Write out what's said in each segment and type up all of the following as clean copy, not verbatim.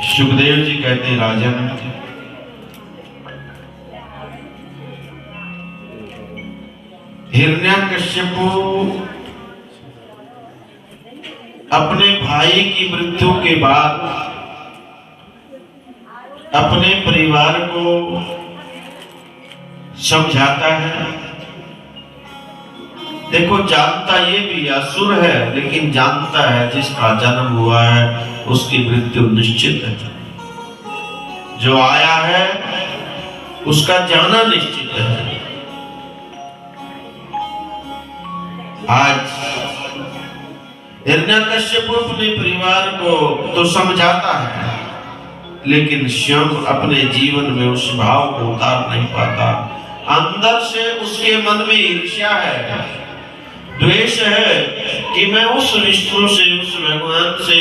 सुखदेव जी कहते हैं, राजन, हिरण्यकश्यप अपने भाई की मृत्यु के बाद अपने परिवार को समझाता है। देखो, जानता ये भी असुर है, लेकिन जानता है जिसका जन्म हुआ है उसकी मृत्यु निश्चित है। जो आया है उसका जाना निश्चित है। आज हिरण्यकश्यप अपने परिवार को तो समझाता है, लेकिन स्वयं अपने जीवन में उस भाव को उतार नहीं पाता। अंदर से उसके मन में ईर्ष्या है, द्वेष है कि मैं उस विष्णु से, उस भगवान से,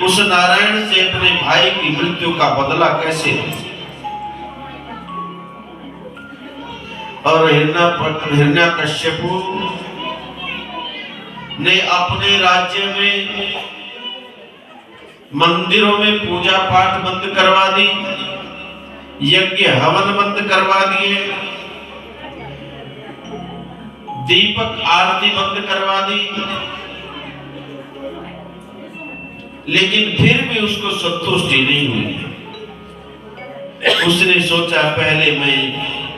उस नारायण से अपने भाई की मृत्यु का बदला कैसे लूं। और हिरण्यकश्यप ने अपने राज्य में मंदिरों में पूजा पाठ बंद करवा दी, यज्ञ हवन बंद करवा दिए, दीपक आरती बंद करवा दी, लेकिन फिर भी उसको संतुष्टि नहीं हुई। उसने सोचा पहले मैं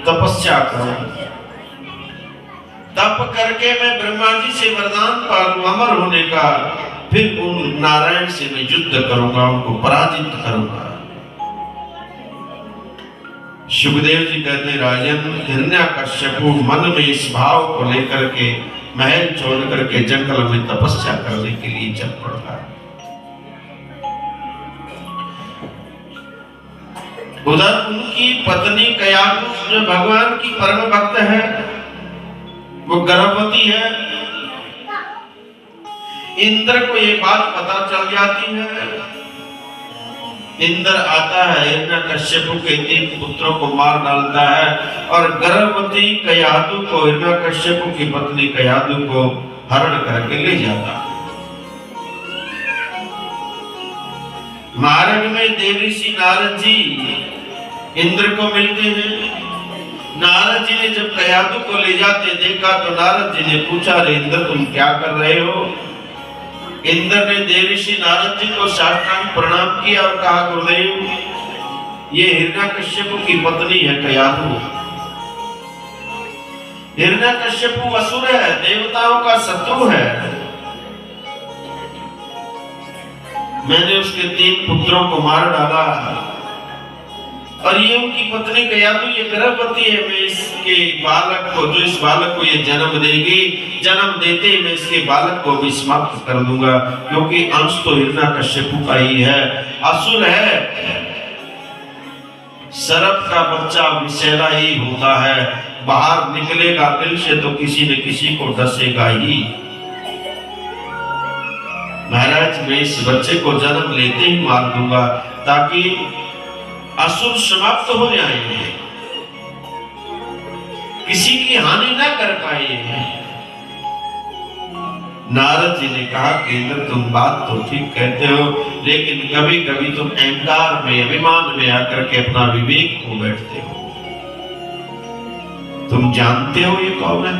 तपस्या करूं, तप करके मैं ब्रह्मा जी से वरदान पालूं अमर होने का, फिर उन नारायण से मैं युद्ध करूंगा, उनको पराजित करूंगा। सुखदेव जी कहते हैं, राजन, हिरण्यकश्यप मन में इस भाव को लेकर के महल छोड़ करके जंगल में तपस्या करने के लिए चल पड़ता है। उधर उनकी पत्नी कयाधु जो भगवान की परम भक्त है, वो गर्भवती है। इंद्र को ये बात पता चल जाती है। इंद्र आता है, हिरण्यकश्यप के 3 पुत्रों को मार डालता है और गर्भवती कयाधु को, हिरण्यकश्यप की पत्नी कयाधु को हरण करके ले जाता है। मार्ग में देवर्षि नारद जी इंद्र को मिलते हैं। नारद जी ने जब कयाधु को ले जाते देखा तो नारद जी ने पूछा, रे इंद्र, तुम क्या कर रहे हो? इंद्र ने देवर्षि नारद जी को साष्टांग प्रणाम किया और कहा, गुरुदेव, ये हिरण्यकश्यप की पत्नी है कयाधु। हिरण्यकश्यप असुर है, देवताओं का शत्रु है। मैंने उसके 3 पुत्रों को मार डाला और ये उनकी पत्नी कयाधु ये गर्भवती है। मैं इसके बालक को, जो इस बालक को ये जन्म देगी, जन्म देते ही मैं इसके बालक को भी समाप्त कर दूंगा, क्योंकि अंश तो हिरण्यकश्यप का ही है, असुर है। सर्प का बच्चा विषैला ही होता है, बाहर निकलेगा दिल से तो किसी न किसी को डसेगा ही। महाराज, मैं इस बच्चे को जन्म लेते ही मार दूंगा ताकि असुर समाप्त हो जाएंगे, किसी की हानि ना कर पाए। नारद जी ने कहा कि इंद्र, तुम बात तो ठीक कहते हो, लेकिन कभी कभी तुम अहंकार में, अभिमान में आकर के अपना विवेक खो बैठते हो। तुम जानते हो ये कौन है?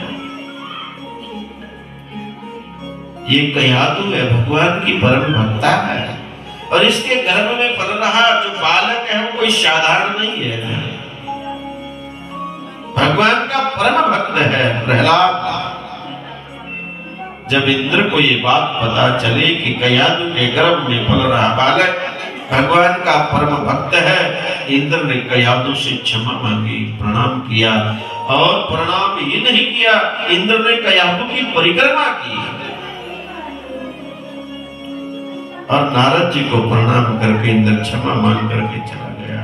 ये कयाधु है, भगवान की परम भक्ता है, और इसके गर्भ में पल रहा जो बालक है वो कोई साधारण नहीं है, भगवान का परम भक्त है प्रहलाद। जब इंद्र को ये बात पता चले कि कयाधु के गर्भ में पल रहा बालक भगवान का परम भक्त है, इंद्र ने कयाधु से क्षमा मांगी, प्रणाम किया। और प्रणाम ही नहीं किया, इंद्र ने कयाधु की परिक्रमा की और नारद जी को प्रणाम करके इंद्र क्षमा मांग करके चला गया।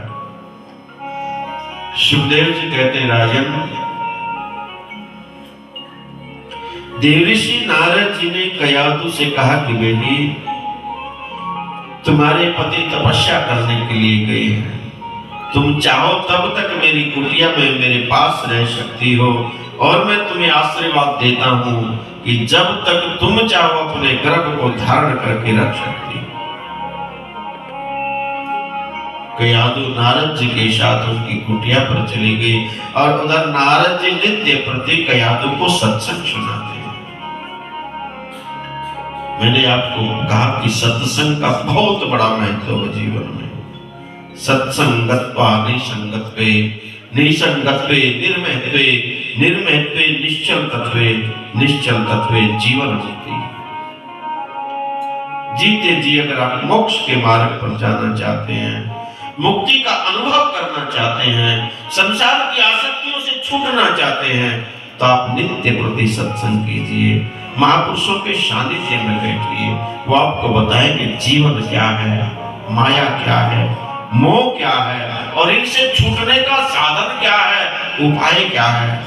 सुखदेव जी कहते हैं, राजन, देवर्षि नारद जी ने कयाधु से कहा कि बेटी, तुम्हारे पति तपस्या करने के लिए गए हैं, तुम चाहो तब तक मेरी कुटिया में मेरे पास रह सकती हो, और मैं तुम्हें आशीर्वाद देता हूं कि जब तक तुम चाहो अपने गर्भ को धारण करके रख सकती हो। कयादु नारद जी के साथ उनकी कुटिया पर चली गई और उधर नारद जी नित्य प्रति कयादु को सत्संग सुनाते हैं। मैंने आपको कहा कि सत्संग का बहुत बड़ा महत्व है जीवन में। सत्संगत्वा निसंगत्वे, निसंगत्वे निर्महत्वे, निर्महत्वे निश्चल तत्वे, निश्चल तत्वे जीवन मुक्ति। जीते जी अगर आप मोक्ष के मार्ग पर जाना चाहते हैं, मुक्ति का अनुभव करना चाहते हैं, संसार की आसक्तियों से छूटना चाहते हैं, तो आप नित्य प्रति सत्संग कीजिए, महापुरुषों के सानिध्य में बैठिए। वो आपको बताएंगे जीवन क्या है, माया क्या है, मोह क्या है और इनसे छूटने का साधन क्या है, उपाय क्या है।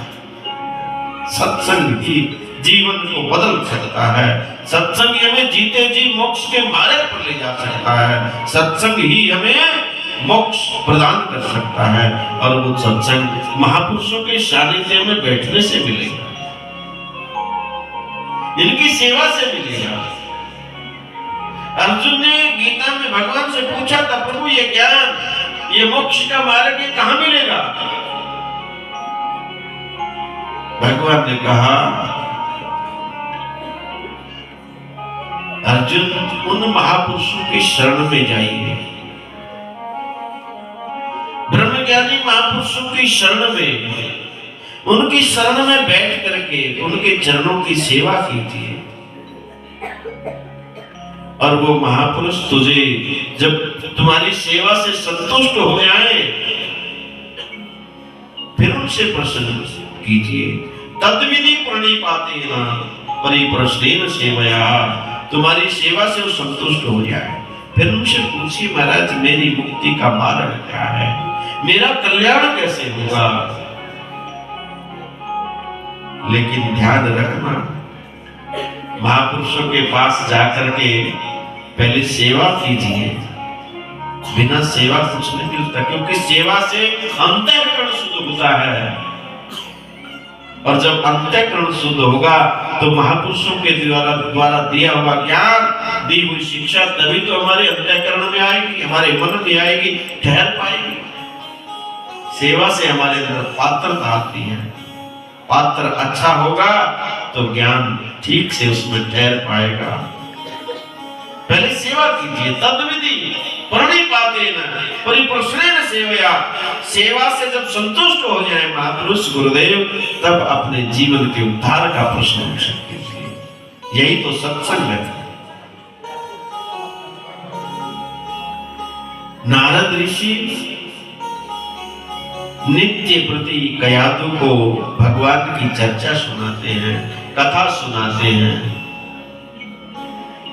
सत्संग ही जीवन को बदल सकता है। सत्संग हमें जीते जी मोक्ष के मार्ग पर ले जा सकता है। सत्संग ही हमें मोक्ष प्रदान कर सकता है और वो सत्संग महापुरुषों के सानिध्य में बैठने से मिलेगा, इनकी सेवा से मिलेगा। अर्जुन ने गीता में भगवान से पूछा था, प्रभु ये ज्ञान, ये मोक्ष का मार्ग ये कहां मिलेगा? भगवान ने कहा, अर्जुन उन महापुरुषों की शरण में जाइए। ब्रह्मज्ञानी महापुरुषों की शरण में, उनकी शरण में बैठ करके उनके चरणों की सेवा कीजिए और वो महापुरुष तुझे जब तुम्हारी सेवा से संतुष्ट हो जाए फिर उनसे प्रसन्न कीजिए। तद्विधि प्रणिपातेन परिप्रश्नेन सेवया, तुम्हारी सेवा से वो संतुष्ट हो जाए फिर उनसे पूछिए, महाराज मेरी मुक्ति का मार्ग क्या है, मेरा कल्याण कैसे होगा। लेकिन ध्यान रखना, महापुरुषों के पास जाकर के पहले सेवा कीजिए। बिना सेवा कुछ नहीं मिलता, क्योंकि सेवा से अंतःकरण शुद्ध होता है और जब अंतःकरण शुद्ध होगा तो महापुरुषों के द्वारा दिया हुआ ज्ञान, दी हुई शिक्षा तभी तो हमारे अंतःकरण में आएगी, हमारे मन में आएगी, ठहर पाएगी। सेवा से हमारे अंदर पात्रता आती है। पात्र अच्छा होगा तो ज्ञान ठीक से उसमें ठहर पाएगा। पहले सेवा कीजिए। तद्विधि प्रणिपातेन परिप्रश्नेन सेवया, सेवा से जब संतुष्ट हो जाए महापुरुष गुरुदेव, तब अपने जीवन के उद्धार का प्रश्न पूछ कीजिए। यही तो सत्संग है। नारद ऋषि नित्य प्रति कयादु को भगवान की चर्चा सुनाते हैं, कथा सुनाते हैं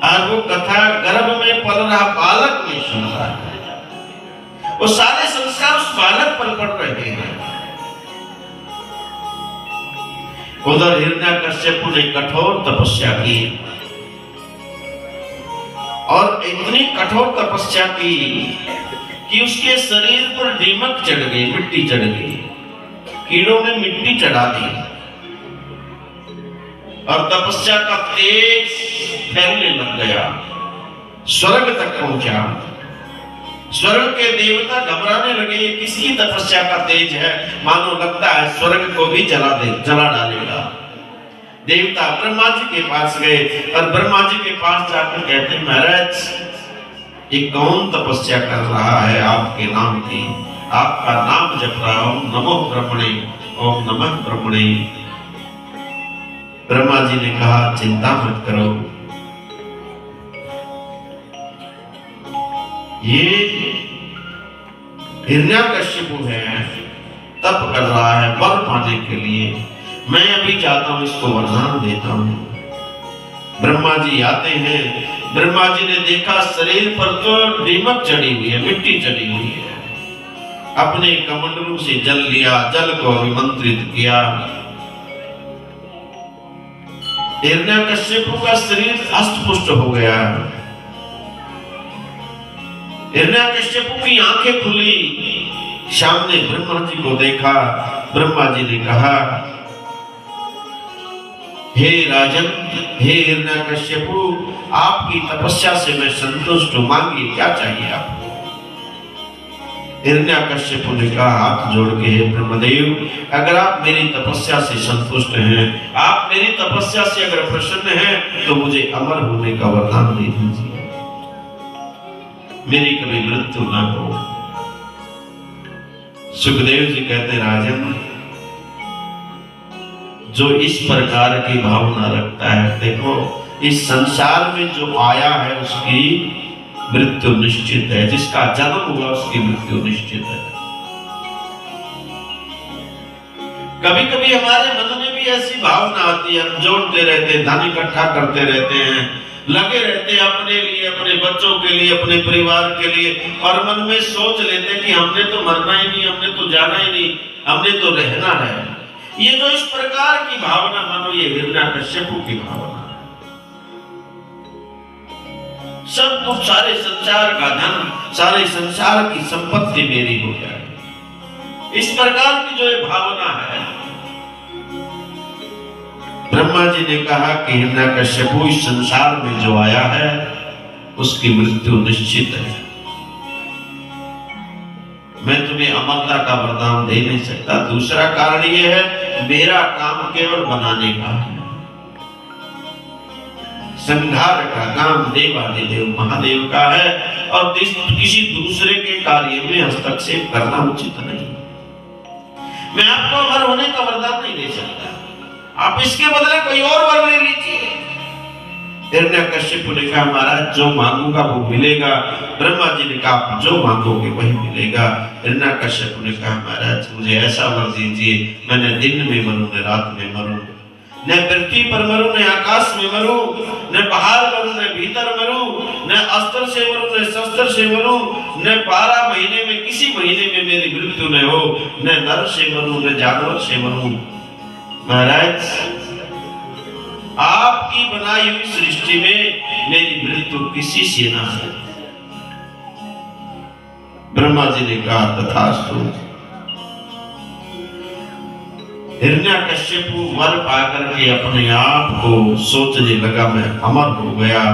और वो कथा गर्भ में पल रहा बालक में सुन रहा है। वो सारे संस्कार उस बालक पर पड़ रहे हैं। उधर हिरण्यकश्यप ने कठोर तपस्या की और इतनी कठोर तपस्या की कि उसके शरीर पर दीमक चढ़ गई, मिट्टी चढ़ गई, कीड़ों ने मिट्टी चढ़ा दी और तपस्या का तेज फैलने लग गया, स्वर्ग तक पहुंचा। स्वर्ग के देवता घबराने लगे, किसकी तपस्या का तेज है, मानो लगता है स्वर्ग को भी जला डालेगा। देवता ब्रह्मा जी के पास गए और ब्रह्मा जी के पास जाकर कहते, महाराज ये कौन तपस्या कर रहा है आपके नाम की, आपका नाम जप रहा, ओम नमो ब्रह्मणे, ओम नमः ब्रह्मणे। ब्रह्मा जी ने कहा, चिंता मत करो, ये हिरण्यकश्यप है, तप कर रहा है वर पाने के लिए, मैं अभी जाता हूं, इसको वरदान देता हूं। ब्रह्मा जी आते हैं। ब्रह्मा जी ने देखा शरीर पर तो दीमक चढ़ी हुई है, मिट्टी चढ़ी हुई है। अपने कमंडलू से जल लिया, जल को अभिमंत्रित किया। हिरण्यकश्यप का शरीर अष्टपुष्ट हो गया। हिरण्यकश्यप की आंखें खुली, सामने ब्रह्मा जी को देखा। ब्रह्मा जी ने कहा, हे राजन, हे हिरण्यकश्यप, आपकी तपस्या से मैं संतुष्ट हूं, मांगिए क्या चाहिए आपको। हिरण्यकश्यप ने कहा हाथ जोड़ के, हे ब्रह्मदेव, अगर आप मेरी तपस्या से संतुष्ट हैं, आप मेरी तपस्या से अगर प्रसन्न हैं, तो मुझे अमर होने का वरदान दे दीजिए, मेरी कभी मृत्यु ना हो। सुखदेव जी कहते, राजन, जो इस प्रकार की भावना रखता है, देखो इस संसार में जो आया है उसकी मृत्यु निश्चित है, जिसका जन्म हुआ उसकी मृत्यु निश्चित है। कभी कभी हमारे मन में भी ऐसी भावना आती है, हम जोड़ते रहते हैं, धन इकट्ठा करते रहते हैं, लगे रहते हैं अपने लिए, अपने बच्चों के लिए, अपने परिवार के लिए, और मन में सोच लेते हैं कि हमने तो मरना ही नहीं, हमने तो जाना ही नहीं, हमने तो रहना है। ये जो इस प्रकार की भावना, मानो ये हिरण्यकश्यप की भावना, सब कुछ, सारे संसार का धन, सारे संसार की संपत्ति मेरी हो जाए, इस प्रकार की जो ये भावना है। ब्रह्मा जी ने कहा कि हिरण्यकश्यप इस संसार में जो आया है उसकी मृत्यु निश्चित है, मैं तुम्हें अमरता का वरदान दे नहीं सकता। दूसरा कारण यह है, मेरा काम केवल बनाने का है, संहार का काम देवादिदेव महादेव का है, और किसी दूसरे के कार्य में हस्तक्षेप करना उचित नहीं। मैं आपको अमर होने का वरदान नहीं दे सकता, आप इसके बदले कोई और वर ले लीजिए। हिरण्यकश्यप ने कहा, महाराज जो मांगूंगा वो मिलेगा। ब्रह्मा जी ने कहा, आप जो मांगोगे वही मिलेगा। हिरण्यकश्यप ने कहा, महाराज मुझे ऐसा वर दीजिए, मैं न दिन में मरूं न रात में मरूं, न पृथ्वी पर मरूं न आकाश में मरूं, न बाहर मरूं न भीतर मरूं, न अस्त्र से मरूं न शस्त्र से मरूं, न 12 महीने में किसी महीने में मेरी मृत्यु न हो, न नर से मरूं न जानवर से मरूं। महाराज आपकी बनाई हुई सृष्टि में मेरी मृत्यु किसी से ना हो। ब्रह्मा जी ने कहा, तथास्तु। हिरण्यकश्यप वर पाकर के अपने आप को सोचने लगा, मैं अमर हो गया।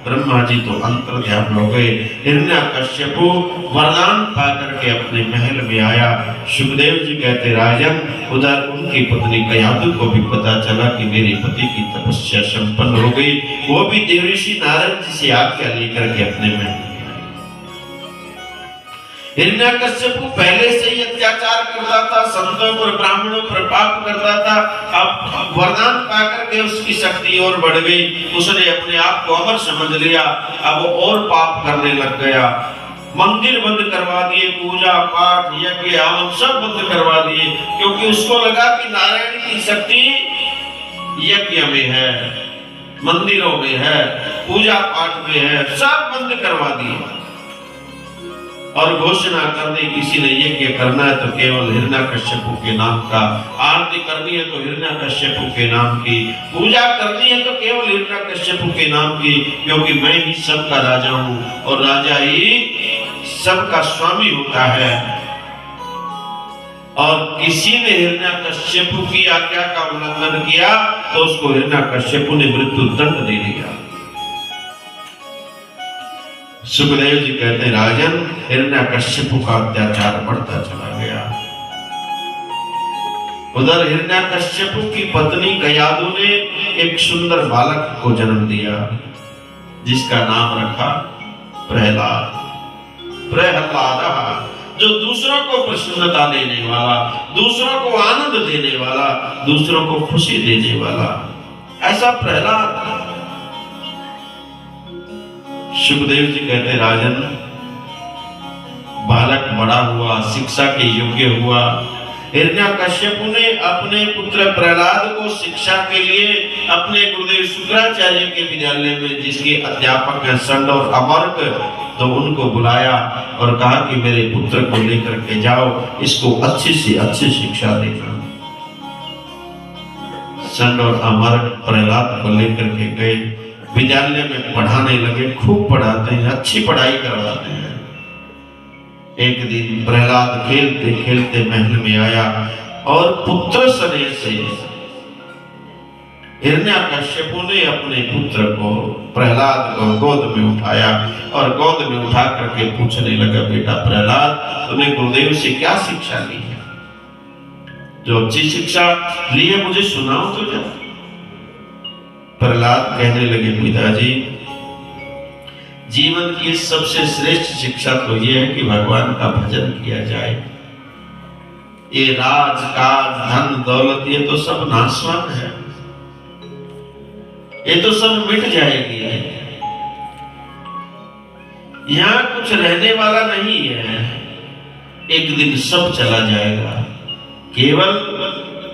ब्रह्मा जी तो अंतर्ध्यान हो गए। हिरण्यकश्यप वरदान पाकर के अपने महल में आया। सुखदेव जी कहते, राजन, उधर उनकी पत्नी कयादु को भी पता चला कि मेरे पति की तपस्या संपन्न हो गई। वो भी देवऋषि नारद जी से आज्ञा लेकर के अपने महल। हिरण्यकश्यप पहले से ही अत्याचार करता था, संतों पर, ब्राह्मणों पर पाप करता था। अब वरदान पाकर के उसकी शक्ति और बढ़ गई, उसने अपने आप को अमर समझ लिया। अब वो और पाप करने लग गया। मंदिर बंद करवा दिए, पूजा पाठ यज्ञ हवन सब बंद करवा दिए, क्योंकि उसको लगा कि नारायण की शक्ति यज्ञ में है, मंदिरों में है, पूजा पाठ में है, सब बंद करवा दिए। और घोषणा कर दी, किसी ने यज्ञ करना है तो केवल हिरण्यकश्यप के नाम का, आरती करनी है तो हिरण्यकश्यप के नाम की, पूजा करनी है तो केवल हिरण्यकश्यप के नाम की, क्योंकि मैं ही सबका राजा हूं और राजा ही सबका स्वामी होता है। और किसी ने हिरण्यकश्यप की आज्ञा का उल्लंघन किया तो उसको हिरण्यकश्यप ने मृत्यु दंड दे दिया। सुखदेव जी कहते, राजन, हिरण्यकश्यप का अत्याचार बढ़ता चला गया। उधर हिरण्यकश्यप की पत्नी कयादु ने एक सुंदर बालक को जन्म दिया, जिसका नाम रखा प्रहलाद। प्रहलाद, जो दूसरों को प्रसन्नता देने वाला, दूसरों को आनंद देने वाला, दूसरों को खुशी देने वाला, ऐसा प्रहलाद। सुखदेव जी कहते, राजन, बालक बड़ा हुआ, शिक्षा के योग्य हुआ। हिरण्यकश्यप ने अपने पुत्र प्रहलाद को शिक्षा के लिए अपने गुरुदेव शुक्राचार्य के विद्यालय में, जिसके अध्यापक हैं षंड और अमर्क, तो उनको बुलाया और कहा कि मेरे पुत्र को लेकर के जाओ, इसको अच्छी से अच्छी शिक्षा देना। षंड और अमर्क प्रहलाद को लेकर के गए, विद्यालय में पढ़ाने लगे। खूब पढ़ाते हैं, अच्छी पढ़ाई करवाते हैं। एक दिन प्रहलाद खेलते खेलते महल में आया और पुत्र स्नेह से हिरण्यकश्यपु ने अपने पुत्र को प्रहलाद को गोद में उठाया और गोद में उठा करके पूछने लगा, बेटा प्रहलाद, तूने गुरुदेव से क्या शिक्षा ली है? जो अच्छी शिक्षा ली है मुझे सुनाओ तो क्या। प्रहलाद कहने लगे, पिताजी, जीवन की सबसे श्रेष्ठ शिक्षा तो यह है कि भगवान का भजन किया जाए। ये राज काज धन दौलत ये तो सब नाशवान है, ये तो सब मिट जाएगी। यहां कुछ रहने वाला नहीं है, एक दिन सब चला जाएगा। केवल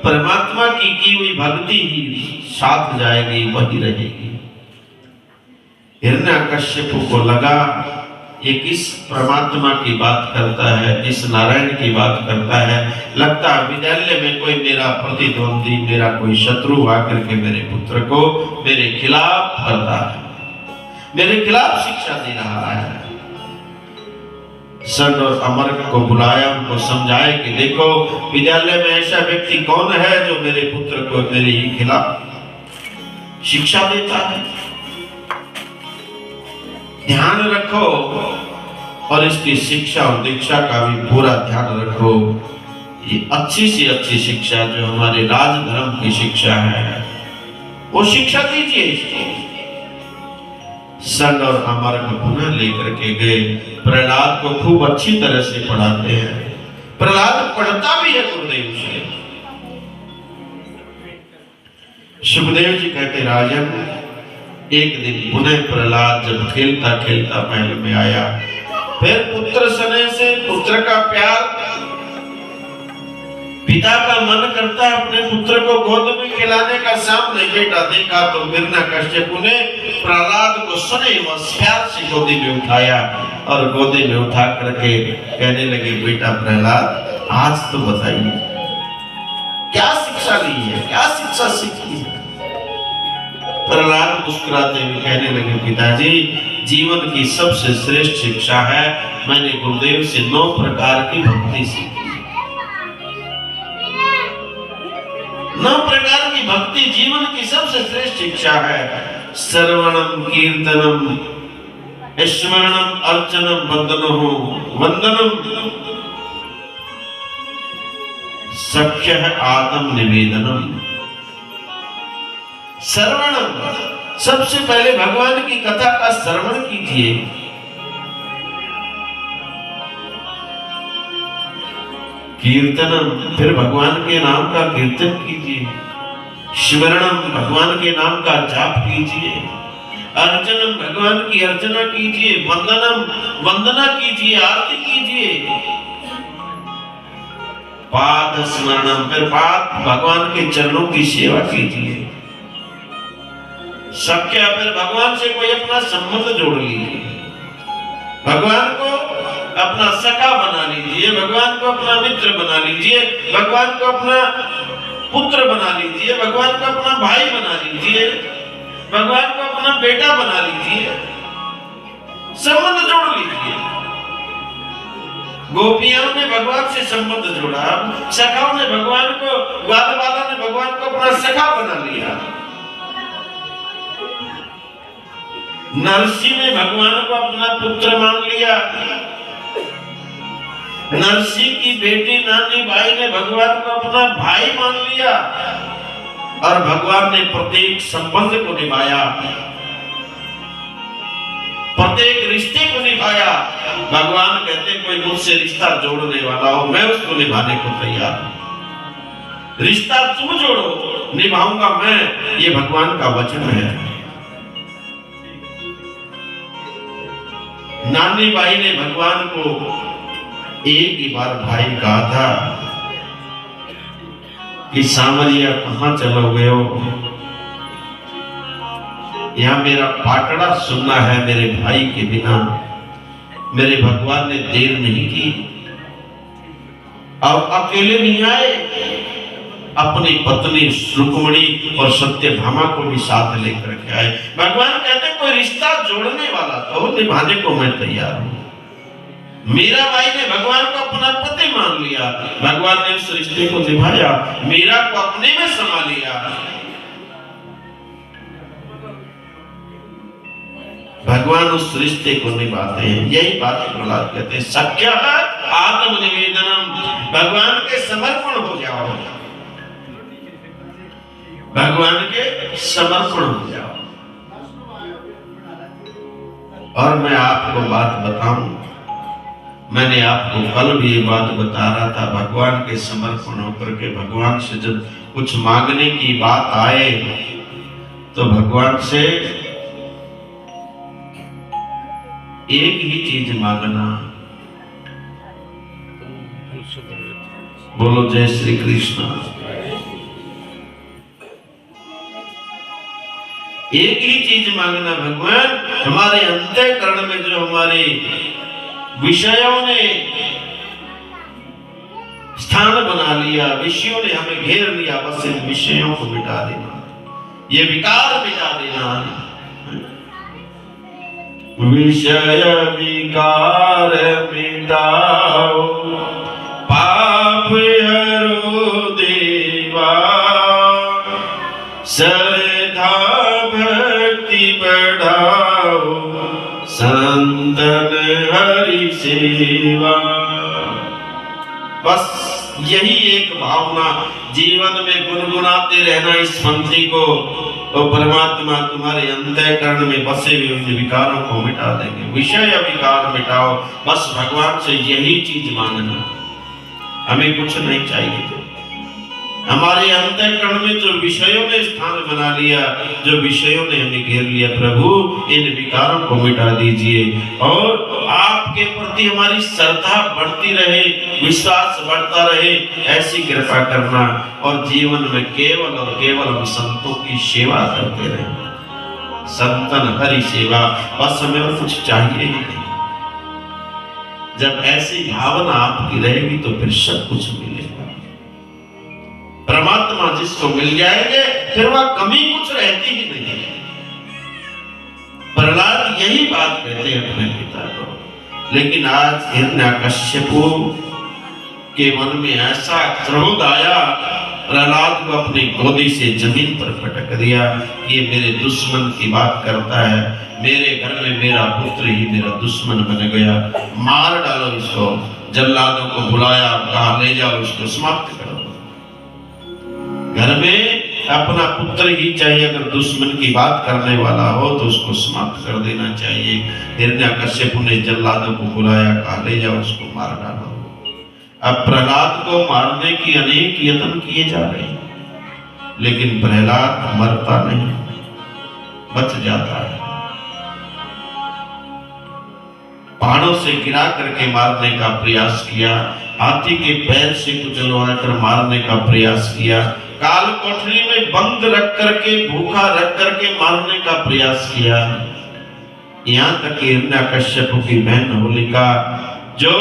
परमात्मा की हुई भक्ति ही साथ जाएगी, वही रहेगी। हिरण्यकश्यप को लगा ये किस परमात्मा की बात करता है, किस नारायण की बात करता है। लगता है विद्यालय में कोई मेरा प्रतिद्वंदी, मेरा कोई शत्रु आकर के मेरे पुत्र को मेरे खिलाफ करता है, मेरे खिलाफ शिक्षा दे रहा है। सन और अमर को बुलाया, उनको समझाए कि देखो विद्यालय में ऐसा व्यक्ति कौन है जो मेरे पुत्र को मेरे ही खिलाफ शिक्षा देता है। ध्यान रखो और इसकी शिक्षा और दीक्षा का भी पूरा ध्यान रखो। ये अच्छी से अच्छी शिक्षा जो हमारे राजधर्म की शिक्षा है वो शिक्षा दीजिए इसको। सन और अमर को पुनः लेकर के गए। प्रहलाद को खूब अच्छी तरह से पढ़ाते हैं। प्रहलाद पढ़ता भी है गुरुदेव से। सुखदेव जी कहते, राजन, एक दिन पुनः प्रहलाद जब खेलता खेलता महल में आया, फिर पुत्र स्नेह से पुत्र का प्यार, पिता का मन करता है अपने पुत्र को गोद में खिलाने का। सामने बेटा देखा तो हिरण्यकश्यपु ने प्रहलाद को स्नेह व प्यार से गोदी में उठाया और गोदी में उठा करके कहने लगे, बेटा प्रहलाद, आज तो बताइए क्या शिक्षा ली है, क्या शिक्षा सीखी है? प्रहलाद मुस्कुराते हुए कहने लगे, पिताजी, जीवन की सबसे श्रेष्ठ शिक्षा है, मैंने गुरुदेव से 9 प्रकार की भक्ति सीखी। 9 प्रकार की भक्ति जीवन की सबसे श्रेष्ठ शिक्षा है। श्रवणम कीर्तनम स्मरणम अर्चनम वंदनम सख्य आत्म निवेदनम। श्रवणम, सबसे पहले भगवान की कथा का श्रवण कीजिए। कीर्तनम, फिर भगवान के नाम का कीर्तन कीजिए। स्मरणम, भगवान के नाम का जाप कीजिए। अर्चनम, भगवान की अर्चना कीजिए। वंदनम, वंदना कीजिए, आरती कीजिए। पाद स्मरणम, फिर पाद भगवान के चरणों की सेवा कीजिए। सख्य, फिर भगवान से कोई अपना संबंध जोड़ लीजिए। भगवान को अपना सखा बना लीजिए, भगवान को अपना मित्र बना लीजिए, भगवान को अपना पुत्र बना लीजिए, भगवान को अपना भाई बना लीजिए, भगवान को अपना बेटा बना लीजिए, संबंध जोड़ लीजिए। गोपियों ने भगवान से संबंध जोड़ा, सखाओं ने भगवान को, ग्वाल वाला ने भगवान को अपना सखा बना लिया। नरसी ने भगवान को अपना पुत्र मान लिया। नरसी की बेटी नानी बाई ने भगवान को अपना भाई मान लिया और भगवान ने प्रत्येक संबंध को निभाया, प्रत्येक रिश्ते को निभाया। भगवान कहते, कोई मुझसे रिश्ता जोड़ने वाला हो, मैं उसको निभाने को तैयार हूं। रिश्ता तुम जोड़ो, निभाऊंगा मैं, ये भगवान का वचन है। नानी बाई ने भगवान को एक ही बार भाई कहा था कि सामरिया कहां चलो गए हो, यहां मेरा पाटड़ा सुनना है मेरे भाई के बिना। मेरे भगवान ने देर नहीं की और अकेले नहीं आए, अपनी पत्नी रुक्मिणी और सत्यभामा को भी साथ लेकर के आए। भगवान कहते, कोई रिश्ता जोड़ने वाला तो निभाने को मैं तैयार हूं। मीरा बाई ने भगवान को अपना पति मान लिया, भगवान ने उस रिश्ते को निभाया। मीरा को अपने में समा लिया। भगवान उस रिश्ते को निभाते हैं। यही बात प्रहलाद कहते हैं, सख्य आत्मनिवेदनम, भगवान के समर्पण हो जाओ, भगवान के समर्पण हो जाओ। और मैं आपको बात बताऊं, मैंने आपको कल भी ये बात बता रहा था, भगवान के समर्पण होकर के भगवान से जब कुछ मांगने की बात आए तो भगवान से एक ही चीज मांगना। बोलो जय श्री कृष्ण। एक ही चीज मांगना, भगवान हमारे अंतःकरण में जो हमारे विषयों ने स्थान बना लिया, विषयों ने हमें घेर लिया, बस इन विषयों को मिटा देना, ये विकार मिटा देना। विषय विकार मिटाओ, पाप हरो देवा, श्रद्धा भक्ति बढ़ाओ, संतन हरि सेवा। बस यही एक भावना जीवन में गुनगुनाते रहना इस पंक्ति को, तो परमात्मा तुम्हारे अंतःकरण में बसे हुए उन विकारों को मिटा देंगे। विषय विकार मिटाओ, बस भगवान से यही चीज मांगना, हमें कुछ नहीं चाहिए। हमारे अंतःकरण में जो विषयों ने स्थान बना लिया, जो विषयों ने हमें घेर लिया, प्रभु इन विकारों को मिटा दीजिए और आपके प्रति हमारी श्रद्धा बढ़ती रहे, विश्वास बढ़ता रहे, ऐसी कृपा करना। और जीवन में केवल और केवल हम संतों की सेवा करते रहे, संतन हरि सेवा, बस हमें और कुछ चाहिए ही नहीं। जब ऐसी भावना आपकी रहेगी तो फिर सब कुछ मिलेगा। परमात्मा जिसको मिल जाएंगे फिर वह कमी कुछ रहती ही नहीं। प्रहलाद यही बात कहते हैं अपने पिता को, लेकिन आज हिरण्यकश्यपु के मन में ऐसा क्रोध आया, प्रहलाद को अपनी गोदी से जमीन पर पटक दिया कि ये मेरे दुश्मन की बात करता है, मेरे घर में मेरा पुत्र ही मेरा दुश्मन बन गया, मार डालो इसको। जल्लादों को बुलाया, कहा ले जाओ इसको समाप्त करो। घर में अपना पुत्र ही चाहिए, अगर दुश्मन की बात करने वाला हो तो उसको समाप्त कर देना चाहिए। हिरण्यकश्यपु ने जल्लादों को बुलाया, कहा ले जाओ उसको मार डालो। अब प्रहलाद को मारने की अनेक यत्न किए जा रहे हैं, लेकिन प्रहलाद मरता नहीं, बच जाता है। पहाड़ों से गिरा करके मारने का प्रयास किया, हाथी के पैर से कुचलवा कर मारने का प्रयास किया, काल कोठरी में बंद रख करके, भूखा रख करके मारने का प्रयास किया। यहाँ तक हिरण्यकश्यप की बहन होलिका, जो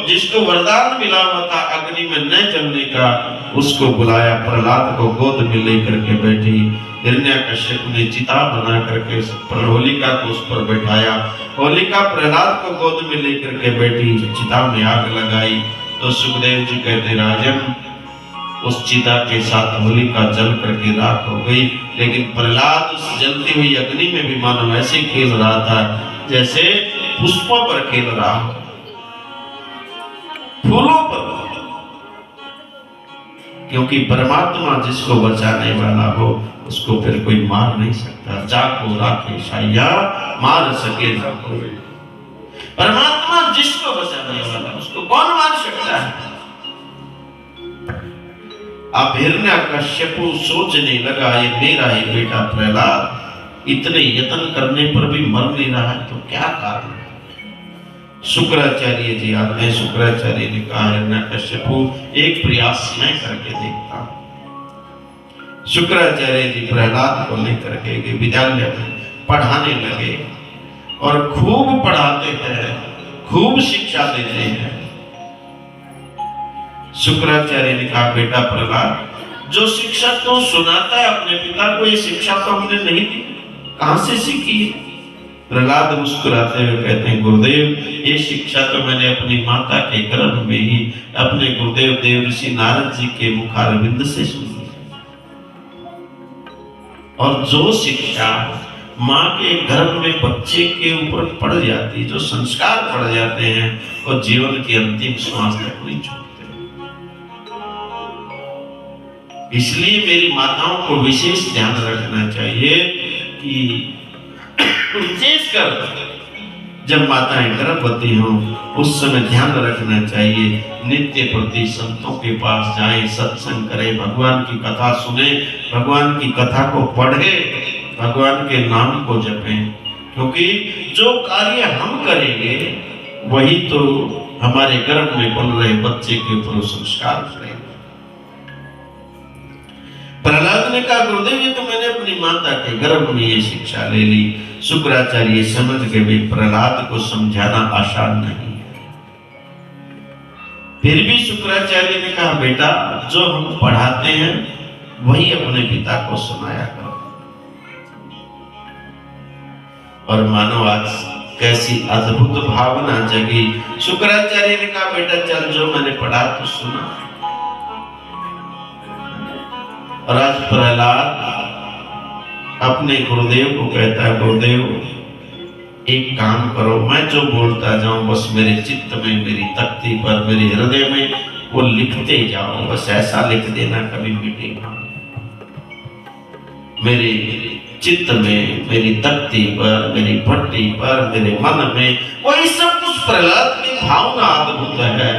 जिसको वरदान मिला हुआ था अग्नि में न जलने का, उसको बुलाया, प्रहलाद को गोद में लेकर के बैठी। हिरण्यकश्यप ने चिता बना करके होलिका को उस पर बैठाया। होलिका प्रहलाद को गोद में लेकर के बैठी, चिता में आग लगाई। तो सुखदेव जी कहते, राजन उस चिता के साथ होलिका जल करके राख हो गई, लेकिन प्रहलाद उस जलती हुई अग्नि में भी मानो ऐसे खेल रहा था जैसे पुष्पों पर खेल रहा हो, फूलों पर। क्योंकि परमात्मा जिसको बचाने वाला हो उसको फिर कोई मार नहीं सकता। जाको राखे शाया मार सके ना कोई। परमात्मा जिसको बचाने वाला उसको कौन मार सकता है। अब हिरण्यकश्यपु सोचने लगा, ये मेरा ही बेटा प्रहलाद इतने यत्न करने पर भी मर नहीं रहा है, तो क्या कारण है। शुक्राचार्य जी आते हैं, शुक्राचार्य ने कहा, हिरण्यकश्यपु एक प्रयास मैं करके देखता हूं। शुक्राचार्य जी प्रहलाद को लेकर के विद्यालय में पढ़ाने लगे और खूब पढ़ाते हैं, खूब शिक्षा देते हैं। शुक्राचार्य ने कहा, बेटा प्रहलाद, जो शिक्षा तो सुनाता है अपने पिता को, ये शिक्षा तो हमने नहीं दी, कहां से सीखी है। प्रहलाद मुस्कुराते हुए कहते हैं, गुरुदेव ये शिक्षा तो मैंने अपनी माता के गर्भ में ही अपने गुरुदेव देव ऋषि नारद जी के मुखारविंद से सुनी। और जो शिक्षा माँ के गर्भ में बच्चे के ऊपर पड़ जाती, जो संस्कार पड़ जाते हैं वो जीवन की अंतिम श्वास तक नहीं छूटते। इसलिए मेरी माताओं को विशेष ध्यान रखना चाहिए कि विशेषकर जब माताएं गर्भवती हों उस समय ध्यान रखना चाहिए, नित्य प्रति संतों के पास जाएं, सत्संग करें, भगवान की कथा सुने, भगवान की कथा को पढ़े, भगवान के नाम को जपें, क्योंकि जो कार्य हम करेंगे वही तो हमारे गर्भ में पल रहे बच्चे के ऊपर संस्कार करेंगे। प्रहलाद ने कहा गुरुदेव ये तो मैंने अपनी माता के गर्भ में ये शिक्षा ले ली। शुक्राचार्य समझ के भी प्रहलाद को समझाना आसान नहीं है। फिर भी शुक्राचार्य ने कहा बेटा जो हम पढ़ाते हैं वही अपने पिता को सुनाया करो। और मानो आज कैसी अद्भुत भावना जगी। शुक्राचार्य ने कहा बेटा चल जो मैंने पढ़ा तो सुना। और आज प्रहलाद अपने गुरुदेव को कहता है गुरुदेव एक काम करो, मैं जो बोलता जाऊं बस मेरे चित्त में, मेरी तख्ती पर, मेरे हृदय में वो लिखते जाओ, बस ऐसा लिख देना कभी मिटेगा। मेरे चित्त में, मेरी तख्ती पर, मेरी भट्टी पर, मेरे मन में वही सब कुछ प्रहलाद की भावना अद्भुत है।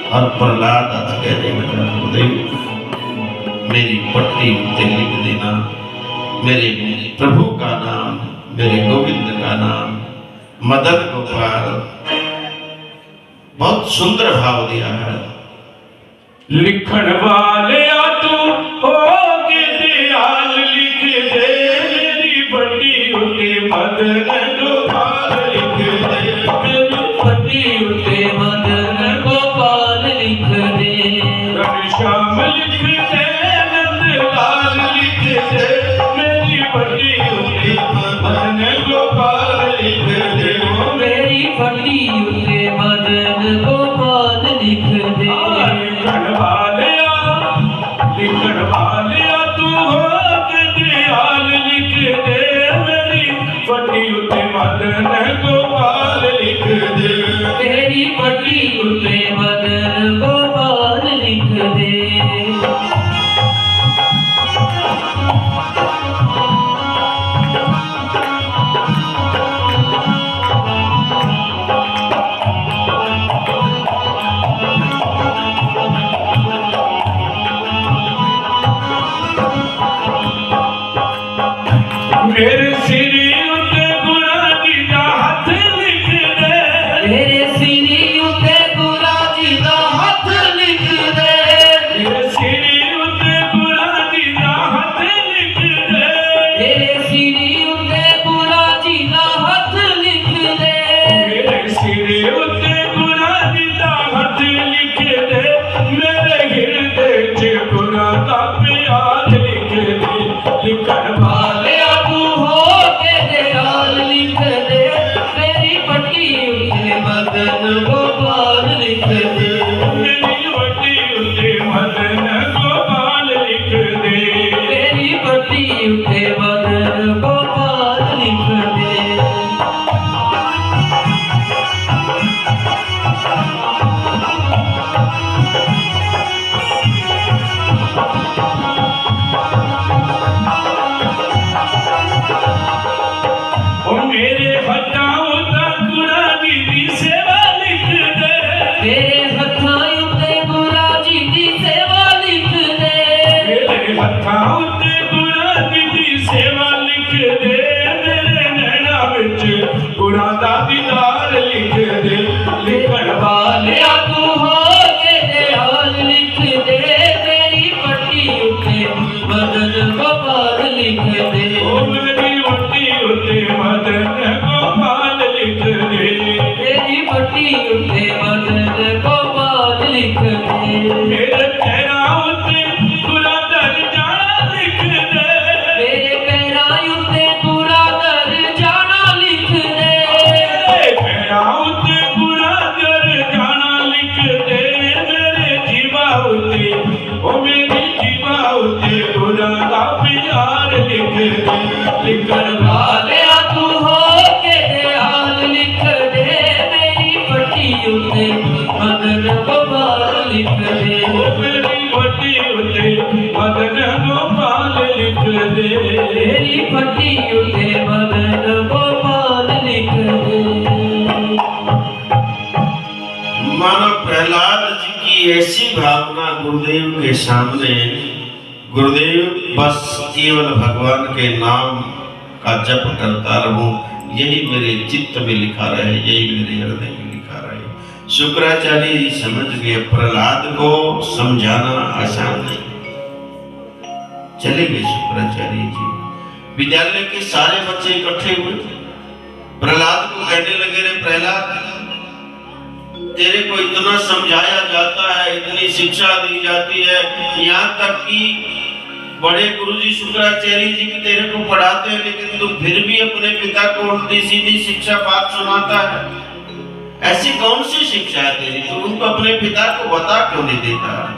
और प्रहलाद आज कहने लगा गुरुदेव मेरी पट्टी उत्ते लिख देना मेरे प्रभु का नाम, मेरे गोविंद का नाम, मदन गोपाल। बहुत सुंदर भाव दिया है। लिखण वाले आ तू होके दयाल लिख दे, मेरी पट्टी उत्ते मदन गोपाल लिख दे, मेरी पट्टी उत्ते मदन गोपाल लिख दे, श्याम लिख दे, नंदलाल लिख दे, मेरी पट्टी उत्ते मदन गोपाल लिख दे, मेरी पट्टी उत्ते मदन गोपाल लिख दे। लिखण वाले तू होके दयाल लिख दे, मेरी पट्टी उत्ते मदन गोपाल लिख दे, तेरी पट्टी उत्ते मदन गोपाल लिख दे। मेरे सिरी उत्ते गुरा जी दा हाथ लिख दे, मेरे सिरी उत्ते गुरा जी दा हाथ लिख दे, मेरे सिरी उत्ते गुरा जी दा हाथ लिख दे, मेरे सिरी उत्ते गुरा जी दा हाथ लिख दे, मेरे सिरी उत्ते गुरा जी दा हाथ लिख दे, मेरे हृदय च गुरा दा प्यार लिख दे। लिखण वाले मदन गोपाल लिख दे, मेरी पट्टी उत्ते मदन गोपाल लिख दे, मेरी पट्टी उत्ते मदन गोपाल लिख दे। ओ मेरे हटाओ गुरा जी दी सेवा लिख दे, मेरे हत्थां उत्ते गुरा जी दी सेवा लिख दे, मेरे हत्थां उत्ते गुरा जी दी सेवा लिख दे, मेरे नैना विच गुरा दा दीदार लिख दे। लिखण वाले तू होके दयाल लिख दे, मेरी पट्टी उत्ते मदन गोपाल लिख दे, ओ मेरी पट्टी उत्ते मदन गोपाल लिख दे, मेरी पट्टी उत्ते मदन गोपाल लिख दे, मेरे पैरां उत्ते गुरा दर जाना लिख दे, मेरे पैरां उत्ते गुरा दर जाना लिख दे, मेरे पैरां उत्ते गुरा दर जाना लिख लिख दे। मेरी पट्टी उते मदन गोपाल लिख दे। मेरी पट्टी उते मदन गोपाल लिख दे। मानो प्रहलाद जी की ऐसी भावना गुरुदेव के सामने, गुरुदेव बस केवल भगवान के नाम का जप करता रहूं, यही मेरे चित्त में लिखा रहे, यही मेरे हृदय में लिखा रहे। शुक्राचार्य जी समझ गए प्रहलाद को समझाना आसान नहीं। चले गए शुक्राचार्य जी, विद्यालय के सारे बच्चे इकट्ठे हुए, प्रहलाद को कहने लगे, रे प्रहलाद, तेरे को इतना समझाया जाता है, इतनी शिक्षा दी जाती है, यहाँ तक कि बड़े गुरुजी शुक्राचार्य जी भी तेरे को पढ़ाते हैं, लेकिन तू फिर भी अपने पिता को उल्टी सीधी शिक्षा बात सुनाता है। ऐसी कौन सी शिक्षा है तेरी, तू उनको अपने पिता को बता क्यों नहीं देता है?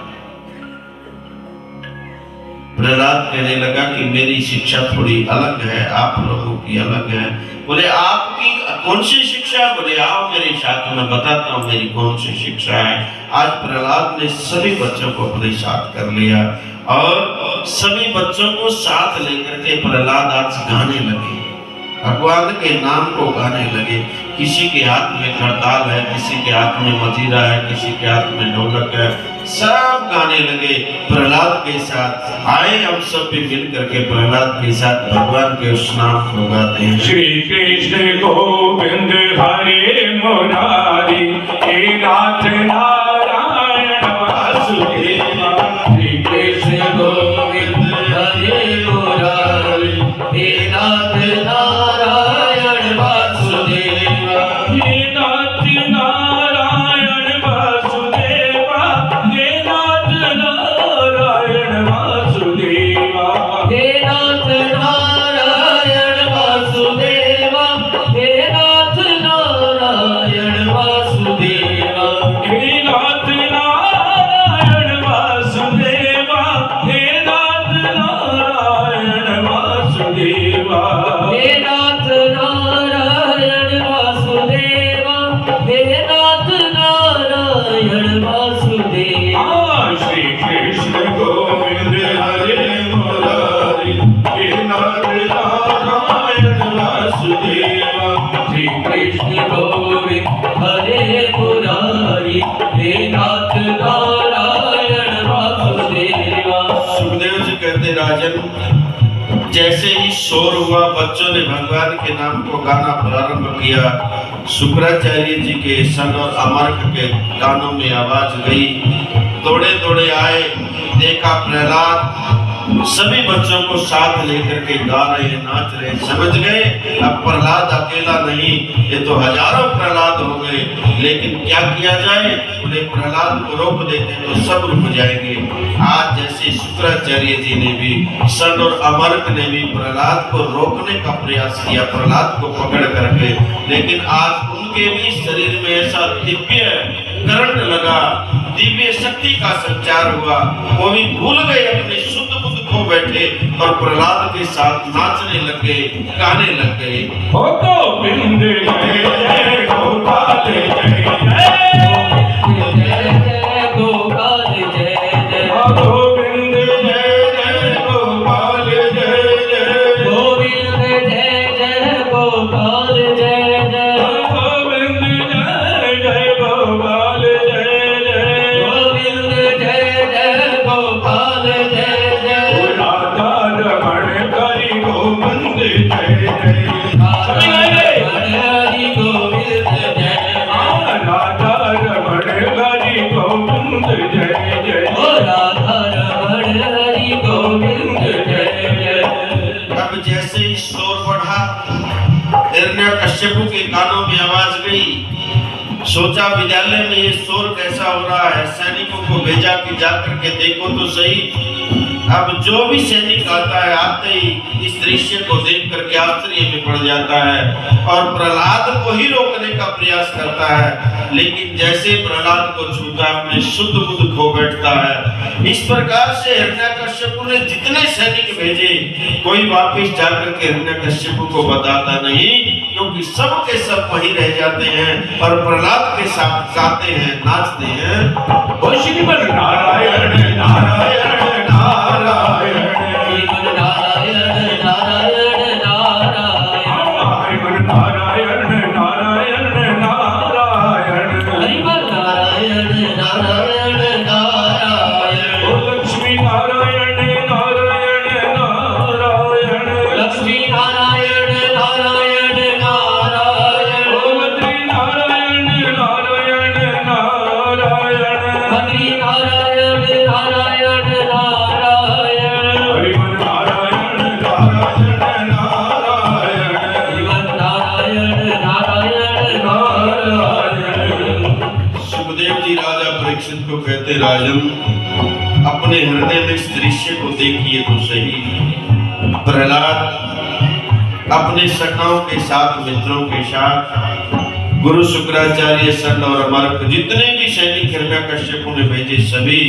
प्रहलाद कहने लगा कि मेरी शिक्षा थोड़ी अलग है, आप लोगों की अलग है। बोले आपकी कौन सी शिक्षा? बोले आओ मेरे साथ, मैं बताता हूँ मेरी कौन सी शिक्षा है। आज प्रहलाद ने सभी बच्चों को अपने साथ कर लिया और सभी बच्चों को साथ लेकर के प्रहलाद आज गाने लगे, भगवान के नाम को गाने लगे। किसी के हाथ में करताल है, किसी के हाथ में मजीरा है, किसी के हाथ में ढोलक है, सब गाने लगे प्रहलाद के साथ। आए हम सब भी मिल करके प्रहलाद के साथ भगवान के उस नाम को गाते हैं। श्री कृष्ण गोविंद हरे मुरारी, हे नाथ नारायण वासुदेवा। श्री कृष्ण गोविंद हरे मुरारी, हे नाथ नारायण वासुदेवा। हे नाथ नारायण वासुदेवा, हे नाथ नारायण वासुदेवा। हे नाथ नारायण वासुदेवा, हे नाथ नारायण वासुदेवा। हे नाथ नारायण वासुदेवा, हे नाथ नारायण वासुदेवा। हे नाथ नारायण वासुदेवा, हे नाथ नारायण वासुदेवा। श्री कृष्ण गोविंद हरे मुरारी, हे नाथ नारायण वासुदेवा। श्री कृष्ण गोविंद हरे मुरारी, हे नाथ नारायण वासुदेवा। सुखदेव जी कहते, राजन, जैसे ही शोर हुआ, बच्चों ने भगवान के नाम को गाना प्रारंभ किया, शुक्राचार्य जी के सन और अमर्क के कानों में आवाज गई। दौड़े दौड़े आए, देखा प्रहलाद सभी बच्चों को साथ लेकर के गा रहे, नाच रहे। समझ गए अब प्रहलाद अकेला नहीं, ये तो हजारों प्रहलाद हो गए। लेकिन क्या किया जाए? उन्हें प्रहलाद को रोक देते तो सब रुक जाएंगे। आज जैसे शुक्राचार्य जी ने भी, सन और अमर्क ने भी प्रहलाद को रोकने का प्रयास किया, प्रहलाद को पकड़ करके, लेकिन आज उनके भी शरीर में ऐसा दिव्य करंट लगा, दिव्य शक्ति का संचार हुआ। वो भी भूल गए अपने शुद्ध बुद्ध को, बैठे और प्रहलाद के साथ नाचने लग गए, गाने लग गए। ओ गोविंद जय जय गोपाल जय जय, जय गोपाल जय जय। गोविंद जय जय गोपाल जय जय, गोविंद जय जय गोपाल जय जय। गोविंद जय जय गोपाल जय जय, गोविंद जय जय गोपाल जय जय। राधा रमण हरि गोविंद जय जय, हरि गोविंद जय जय। राधा रमण हरि गोविंद जय जय, राधा रमण हरि गोविंद जय जय। अब जैसे ही शोर बढ़ा, हिरण्यकश्यप के कानों में आवाज गई। सोचा विद्यालय में ये शोर कैसा हो रहा है, सैनिकों को भेजा कि जाकर के देखो तो सही। अब जो भी सैनिक आता है, आते ही इस दृश्य को देख करके आश्चर्य में पड़ जाता है और प्रहलाद को ही रोकने का प्रयास करता है, लेकिन जैसे प्रहलाद को छूता अपने शुद्ध बुद्ध खो बैठता है। इस प्रकार से हिरण्यकश्यप ने जितने सैनिक भेजे, कोई वापस जाकर के हिरण्यकश्यप को बताता नहीं, क्योंकि सब के सब वहीं रह जाते हैं और प्रहलाद के साथ गाते हैं, नाचते हैं। ओ श्रीमन नारायण नारायण नारायण, श्रीमन नारायण नारायण नारायण, श्रीमन नारायण नारायण नारायण, श्रीमन नारायण नारायण नारायण, ओ लक्ष्मी नारायण नारायण नारायण, लक्ष्मी नारायण नारायण नारायण, ओ बद्री नारायण नारायण नारायण, बद्री नारायण नारायण नारायण, श्रीमन नारायण नारायण नारायण, श्रीमन नारायण नारायण नारायण। सुखदेव जी राजा परीक्षित को कहते, राजन अपने हृदय में इस दृश्य को देखिए तो सही। प्रहलाद अपने सखाओं के साथ, मित्रों के साथ, गुरु शुक्राचार्य, सन और अमरक, जितने भी सैनिक हिरण्यकश्यप ने भेजे, सभी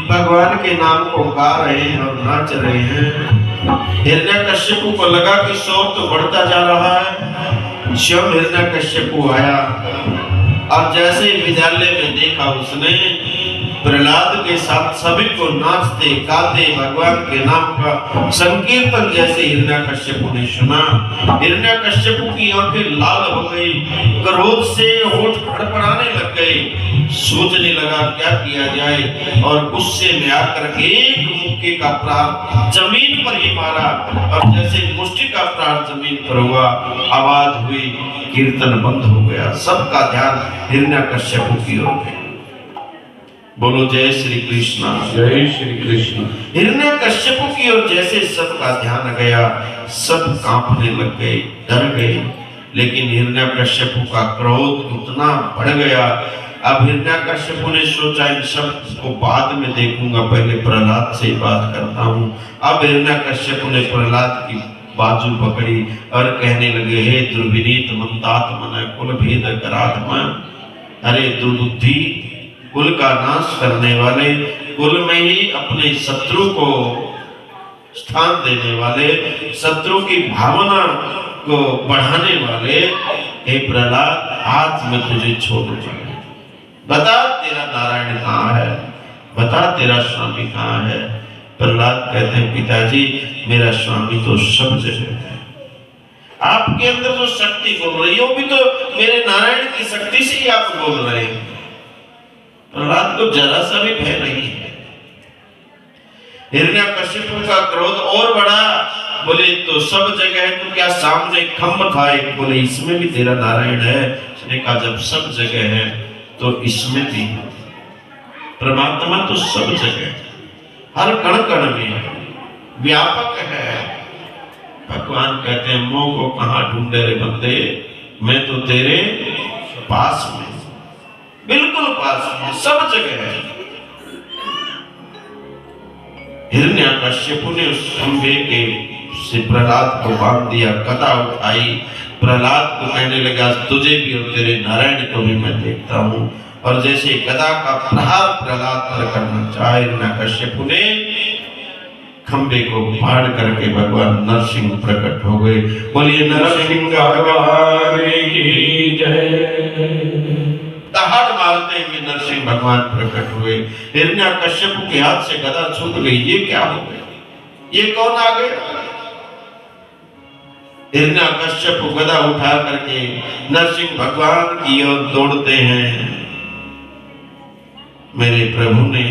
भगवान के नाम को गा रहे हैं और नाच रहे हैं। हिरण्यकश्यप को लगा कि शोर तो बढ़ता जा रहा है। स्वयं हिरण्यकश्यप आया और जैसे विद्यालय में देखा उसने प्रहलाद के साथ सभी को नाचते गाते भगवान के नाम का संकीर्तन जैसे हिरण्यकश्यप ने सुना, हिरण्यकश्यप की आंखें लाल हो गई, क्रोध से होठ फड़फड़ाने लग गए। सोचने लगा क्या किया जाए और गुस्से में आकर एक मुक्के का प्रहार जमीन पर ही मारा और जैसे मुष्टि का प्रहार जमीन पर हुआ, आवाज हुई, कीर्तन बंद हो गया। सबका ध्यान हिरण्यकश्यप की ओर गया। बोलो जय श्री कृष्ण। जय श्री कृष्ण। हिरण्यकश्यप की ओर जैसे सबका ध्यान गया, सब कांपने लग गए, डर गए। लेकिन हिरण्यकश्यप का क्रोध उतना बढ़ गया। अब हिरण्यकश्यप ने सोचा इन सब को बाद में देखूंगा, पहले प्रहलाद से बात करता हूँ। अब हिरण्यकश्यप ने प्रहलाद की बाजू पकड़ी और कहने लगे, हे दुर्विनीत मंदात्मन कुल भेद करात्मा, अरे दुर्बुद्धि, कुल का नाश करने वाले, कुल में ही अपने शत्रु को स्थान देने वाले, शत्रु की भावना को बढ़ाने वाले, हे प्रहलाद, आज मैं तुझे छोड़ दूंगा। बता तेरा नारायण कहाँ है, बता तेरा स्वामी कहाँ है। प्रहलाद कहते हैं, पिताजी मेरा स्वामी तो सब जगह है। आपके अंदर जो शक्ति बोल रही है वो भी तो मेरे नारायण की शक्ति से ही आप बोल रहे हैं। प्रहलाद को जरा सा भी भय नहीं है। हिरण्यकश्यप का क्रोध और बढ़ा, बोले तो सब जगह है तो क्या सामने खम्भ था एक, बोले इसमें भी तेरा नारायण है। उसने कहा जब सब जगह है तो इसमें भी है। परमात्मा तो सब जगह है, हर कण कण में है, व्यापक है। भगवान कहते हैं, मोह को कहां ढूंढे रे बंदे, मैं तो तेरे पास में, बिल्कुल पास में, सब जगह है। हिरण्यकश्यप ने उस खंभे के से प्रहलाद को बांध दिया, गदा उठाई, प्रहलाद को कहने लगा, तुझे भी और तेरे नारायण को भी मैं देखता हूँ। और जैसे गदा का प्रहार प्रहलाद पर करना चाहे, हिरण्यकश्यप ने खंभे को फाड़ करके भगवान नरसिंह प्रकट हो गए। बोलिए नरसिंह भगवान की जय। दहाड़ मारते हुए नरसिंह भगवान प्रकट हुए। हिरण्यकश्यप के हाथ से गदा छूट गई। ये क्या हो गया, ये कौन आ गया? हिरण्यकश्यप गदा उठा करके नरसिंह भगवान की ओर दौड़ते हैं। मेरे प्रभु ने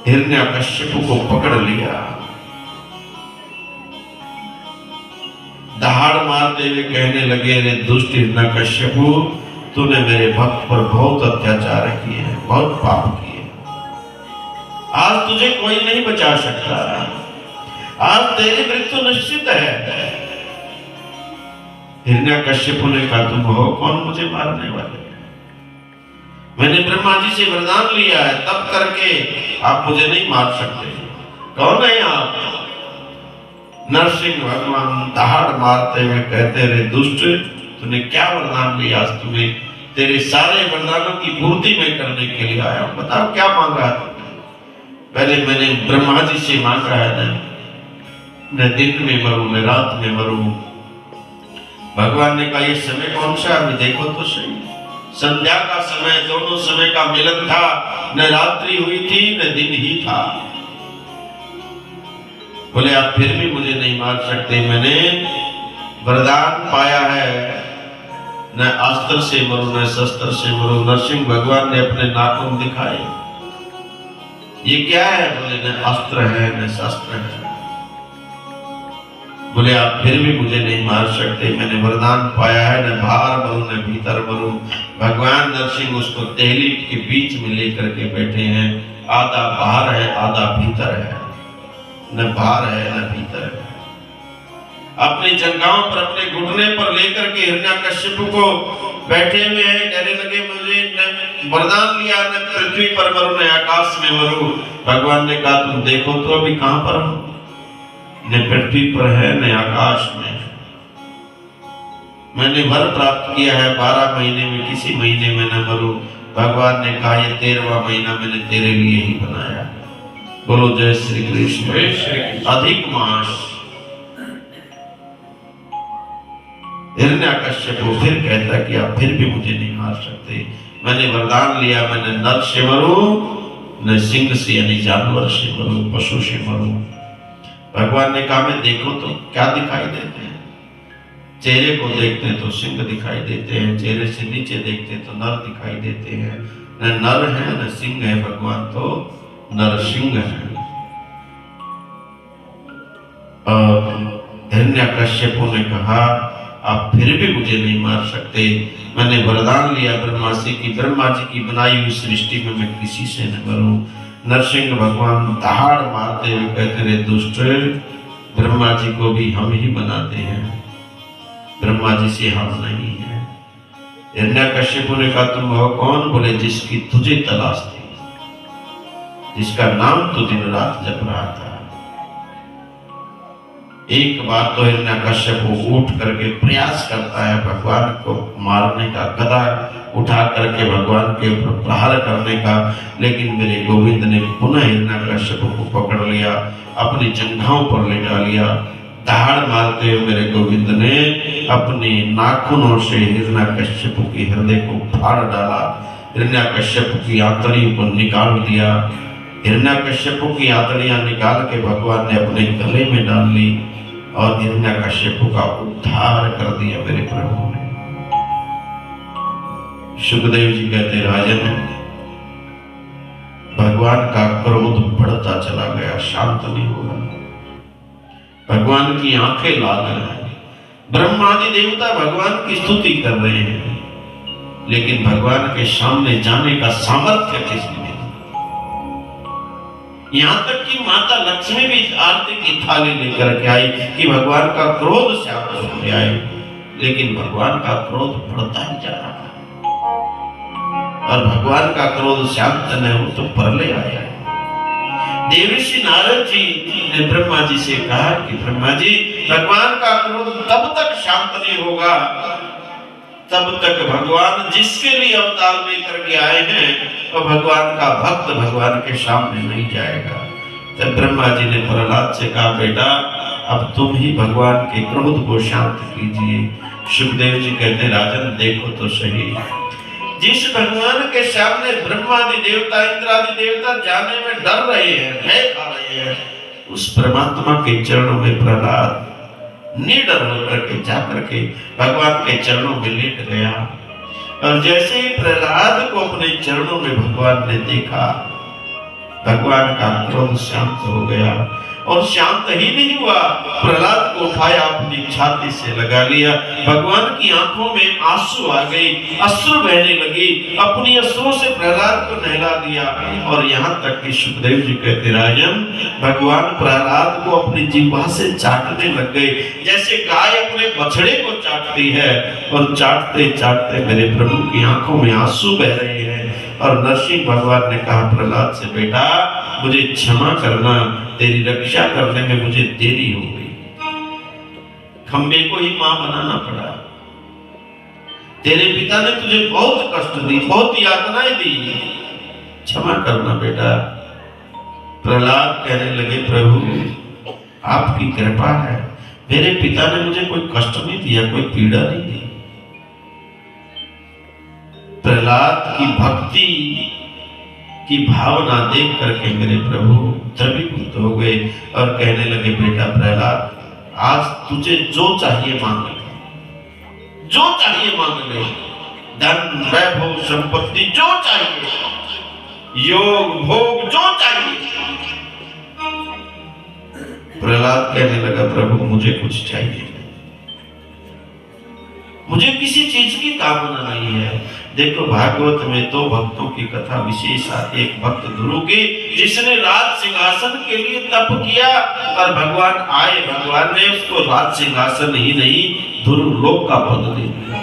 हिरण्यकश्यप को पकड़ लिया, दहाड़ मारते हुए कहने लगे, रे दुष्ट हिरण्यकश्यप, तूने मेरे भक्त पर बहुत अत्याचार किए हैं, बहुत पाप किए। आज तुझे कोई नहीं बचा सकता, आज तेरी मृत्यु निश्चित है। हिरण्यकश्यप ने कहा, तुम हो कौन मुझे मारने वाले? मैंने ब्रह्मा जी से वरदान लिया है, तब करके आप मुझे नहीं मार सकते। कौन है आप? नरसिंह भगवान दहाड़ मारते हुए कहते, रे दुष्ट, तूने क्या वरदान लिया? आज तुम्हें तेरे सारे वरदानों की पूर्ति मैं करने के लिए आया हूं। बताओ क्या मांगा है? पहले मैंने ब्रह्मा जी से मांगा है, न दिन में मरूं न रात में मरूं। भगवान ने कहा, ये समय कौन सा? अभी देखो तो सही, संध्या का समय, दोनों समय का मिलन था, न रात्रि हुई थी न दिन ही था। बोले आप फिर भी मुझे नहीं मार सकते, मैंने वरदान पाया है, न अस्त्र से मरूं न शस्त्र से मरूं। नरसिंह भगवान ने अपने नाखून दिखाए, ये क्या है? बोले न अस्त्र है न शस्त्र है। बोले आप फिर भी मुझे नहीं मार सकते, मैंने वरदान पाया है, न बाहर मरूं न भीतर मरूं। भगवान नरसिंह उसको तेली के बीच में लेकर के बैठे हैं, आधा बाहर है आधा भीतर है, न बाहर है न भीतर है। अपनी जंघाओं पर, अपने घुटने पर लेकर के हिरण्यकश्यप को बैठे हुए हैं, कहने लगे मुझे न वरदान लिया, न पृथ्वी पर मरूं न आकाश में मरूं। भगवान ने कहा तुम देखो तो अभी कहां पर हो, न पृथ्वी पर है न आकाश में। मैंने वर प्राप्त किया है 12 महीने में किसी महीने में न मरूं। भगवान ने कहा ये 13वां महीना मैंने तेरे लिए ही बनाया। बोलो जय श्री कृष्ण। अधिक मास। हिरण्यकश्यप फिर कहता कि आप फिर भी मुझे नहीं मार सकते, मैंने वरदान लिया, मैंने नर से मरूं न सिंह से यानी जानवर से मरूं, पशु से मरूं। भगवान ने कहा मैं देखो तो क्या दिखाई देते हैं? चेहरे को देखते हैं तो सिंह दिखाई देते हैं, चेहरे से नीचे देखते हैं तो नर दिखाई देते हैं। न नर है न सिंह है, भगवान तो नरसिंह है। और हिरण्यकश्यप ने कहा आप फिर भी मुझे नहीं मार सकते, मैंने वरदान लिया ब्रह्मा से कि ब्रह्मा जी की बनाई हुई सृष्टि में मैं किसी से न मरूं। नरसिंह भगवान दहाड़ मारते हुए कहते रे दुष्ट, ब्रह्मा जी को भी हम ही बनाते हैं, ब्रह्मा जी से हम नहीं है। हिरण्यकश्यप ने कहा तुम हो कौन? बोले जिसकी तुझे तलाश थी, जिसका नाम तू दिन रात जप रहा था। एक बार तो हिरण्यकश्यप उठ करके प्रयास करता है भगवान को मारने का, गदा उठा करके भगवान के ऊपर प्रहार करने का, लेकिन मेरे गोविंद ने पुनः हिरण्यकश्यप को पकड़ लिया, अपनी जंघाओं पर लेटा लिया। दहाड़ मारते हुए मेरे गोविंद ने अपने नाखूनों से हिरण्यकश्यप के हृदय को फाड़ डाला, हिरण्यकश्यप की आंतड़ियों को निकाल दिया। हिरण्यकश्यप की आंतड़ियां निकाल के भगवान ने अपने गले में डाल ली और हिरण्यकश्यप का उद्धार कर दिया मेरे प्रभु ने। सुखदेव जी कहते राजन, भगवान का क्रोध बढ़ता चला गया, शांत नहीं हुआ। भगवान की आंखें लाल हैं, ब्रह्मादि देवता भगवान की स्तुति कर रहे हैं, लेकिन भगवान के सामने जाने का सामर्थ्य किसी में। यहां तक कि माता लक्ष्मी भी आरती की थाली लेकर के आई कि भगवान का क्रोध शांत हो जाए, लेकिन भगवान का क्रोध बढ़ता ही जा रहा है। और भगवान का क्रोध शांत न हो तो प्रलय आया। देवर्षि नारद जी ने ब्रह्मा जी से कहा कि ब्रह्मा जी, भगवान का क्रोध तब तक शांत नहीं होगा तब तक भगवान जिसके लिए अवतार लेकर के आए हैं तो भगवान का भक्त भगवान के सामने नहीं जाएगा। तब ब्रह्मा जी ने प्रहलाद से कहा बेटा अब तुम ही भगवान के क्रोध को शांत कीजिए। सुखदेव जी कहते राजन देखो तो सही, जिस भगवान के सामने ब्रह्मादि देवता इंद्रादि देवता जाने में डर रहे हैं, भय खा रहे हैं, उस परमात्मा के चरणों में प्रहलाद निडर होकर के जाकर के भगवान के चरणों में लेट गया। और जैसे ही प्रहलाद को अपने चरणों में भगवान ने देखा, भगवान का क्रोध शांत हो गया। और शांत ही नहीं हुआ, प्रहलाद को उठाया, अपनी छाती से लगा लिया। भगवान की आंखों में आंसू आ गए, अश्रु बहने लगी, अपनी अश्रुओं से प्रहलाद को नहला दिया। और यहाँ तक कि सुखदेव जी कहते राजन, भगवान प्रहलाद को अपनी जिह्वा से चाटने लग गए, जैसे गाय अपने बछड़े को चाटती है। और चाटते चाटते मेरे प्रभु की आंखों में आंसू बह रहे हैं। और नरसिंह भगवान ने कहा प्रहलाद से, बेटा मुझे क्षमा करना, तेरी रक्षा करने में मुझे देरी हो गई, खंबे को ही मां बनाना पड़ा, तेरे पिता ने तुझे बहुत कष्ट दी, बहुत यातनाएं दी, क्षमा करना बेटा। प्रहलाद कहने लगे, प्रभु आपकी कृपा है, मेरे पिता ने मुझे कोई कष्ट नहीं दिया, कोई पीड़ा नहीं दी। प्रहलाद की भक्ति की भावना देख करके मेरे प्रभु द्रवीभूत हो गए और कहने लगे, बेटा प्रहलाद आज तुझे जो चाहिए मांग ले, जो चाहिए मांग ले, धन वैभव संपत्ति जो चाहिए, योग भोग जो चाहिए। प्रहलाद कहने लगा, प्रभु मुझे कुछ चाहिए, मुझे किसी चीज की कामना नहीं है। देखो भागवत में दो भक्तों की कथा विशेष आती है। एक भक्त ध्रुव की, जिसने राज सिंहासन के लिए तप किया और भगवान आए, भगवान ने उसको राज सिंहासन ही नहीं ध्रुव लोक का पद दे दिया।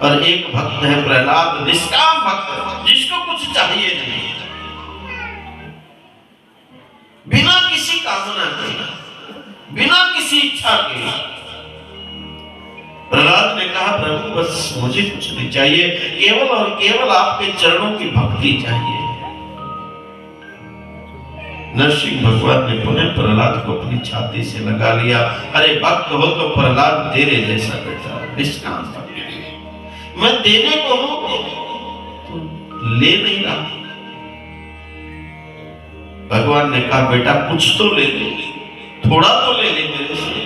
और एक भक्त है प्रहलाद, निष्काम भक्त, जिसको कुछ चाहिए नहीं, बिना किसी कामना के, बिना किसी इच्छा के। प्रहलाद ने कहा, प्रभु बस मुझे कुछ नहीं चाहिए, केवल और केवल आपके चरणों की भक्ति चाहिए। नरसिंह भगवान ने पुनः प्रहलाद को अपनी छाती से लगा लिया। अरे भक्त हो तो प्रहलाद तेरे जैसा बेटा, निष्काम भक्त, मैं देने को हूं तो ले नहीं रहा। भगवान ने कहा, बेटा कुछ तो ले ले, थोड़ा तो ले ले मेरे से।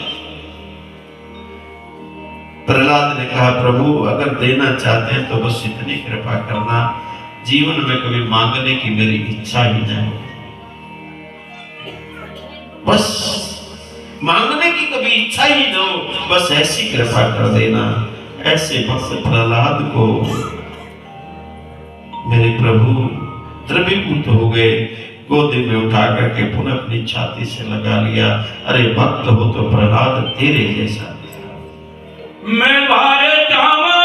प्रहलाद ने कहा, प्रभु अगर देना चाहते हैं तो बस इतनी कृपा करना, जीवन में कभी मांगने की मेरी इच्छा ही न हो, बस मांगने की कभी इच्छा ही न हो, बस ऐसी कृपा कर देना। ऐसे भक्त प्रहलाद को मेरे प्रभु द्रवीभूत हो गए, गोदी में उठा करके पुनः अपनी छाती से लगा लिया। अरे भक्त हो तो प्रहलाद तेरे जैसा। मैं बारे जावा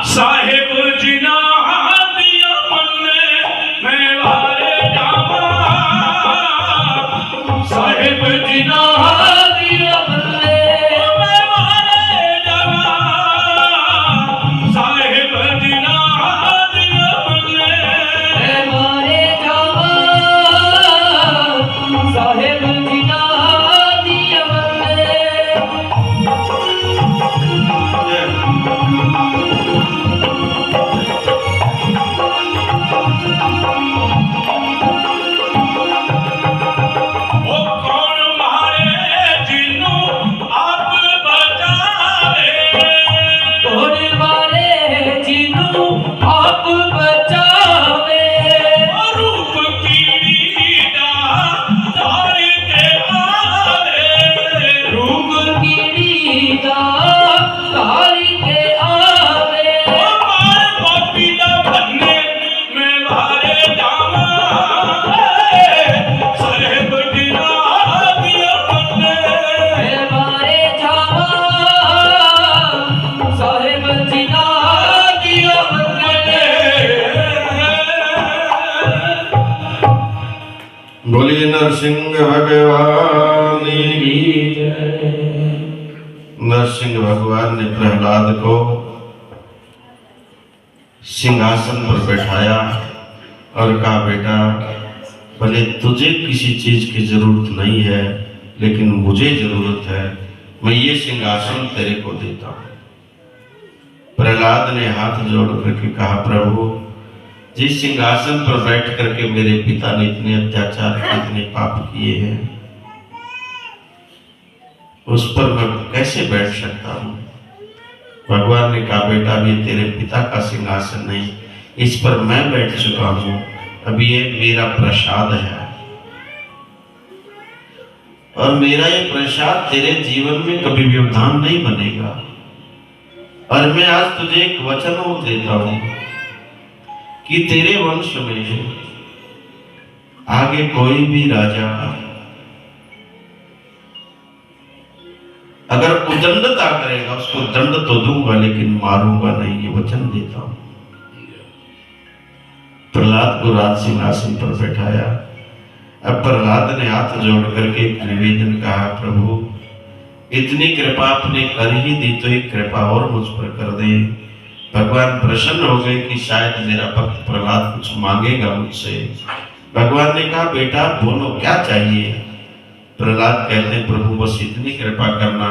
साहेब जिना दिया मन, मैं बारे जावा साहेब जिना दिया मन, मैं बारे जावा साहेब जिना दिया मन, मैं बारे जावा साहेब जिना दिया मन। बोलिए नरसिंह भगवान की जय। नरसिंह भगवान ने प्रहलाद को सिंहासन पर बैठाया और कहा, बेटा भले तुझे किसी चीज की जरूरत नहीं है, लेकिन मुझे जरूरत है, मैं ये सिंहासन तेरे को देता हूं। प्रहलाद ने हाथ जोड़ करके कहा, प्रभु जिस सिंहासन पर बैठ करके मेरे पिता ने इतने अत्याचार, इतने पाप किए हैं, उस पर मैं कैसे बैठ सकता हूँ। भगवान ने कहा, बेटा ये तेरे पिता का सिंहासन नहीं, इस पर मैं बैठ चुका हूँ, अब ये मेरा प्रसाद है और मेरा ये प्रसाद तेरे जीवन में कभी व्यवधान नहीं बनेगा। और मैं आज तुझे एक वचन और देता हूँ कि तेरे वंश में आगे कोई भी राजा अगर उदंडता करेगा उसको दंड तो दूंगा लेकिन मारूंगा नहीं, ये वचन देता हूं। प्रहलाद को राज सिंहासन पर बैठाया। अब प्रहलाद ने हाथ जोड़ करके एक निवेदन कहा, प्रभु इतनी कृपा आपने कर ही दी तो एक कृपा और मुझ पर कर दे। भगवान प्रसन्न हो गए कि शायद मेरा भक्त प्रहलाद कुछ मांगेगा मुझसे। भगवान ने कहा, बेटा बोलो क्या चाहिए। प्रहलाद कहते हैं, प्रभु बस इतनी कृपा करना,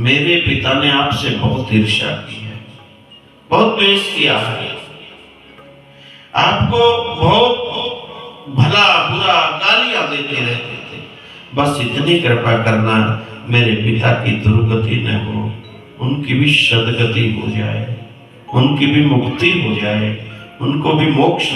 मेरे पिता ने आपसे बहुत ईर्ष्या की है, बहुत द्वेष किया है, आपको बहुत भला बुरा गालियां देते रहते थे। बस इतनी कृपा करना, मेरे पिता की दुर्गति न हो, उनकी भी सदगति हो जाए, उनकी भी मुक्ति हो जाए, उनको भी मोक्ष